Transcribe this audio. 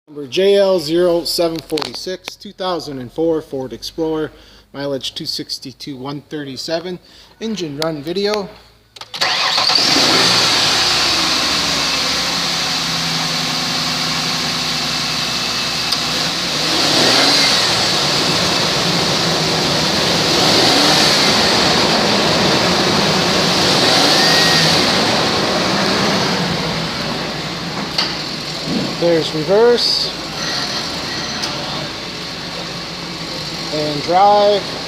Number JL0746, 2004 Ford Explorer, mileage 262, 137, engine run video. There's reverse and drive.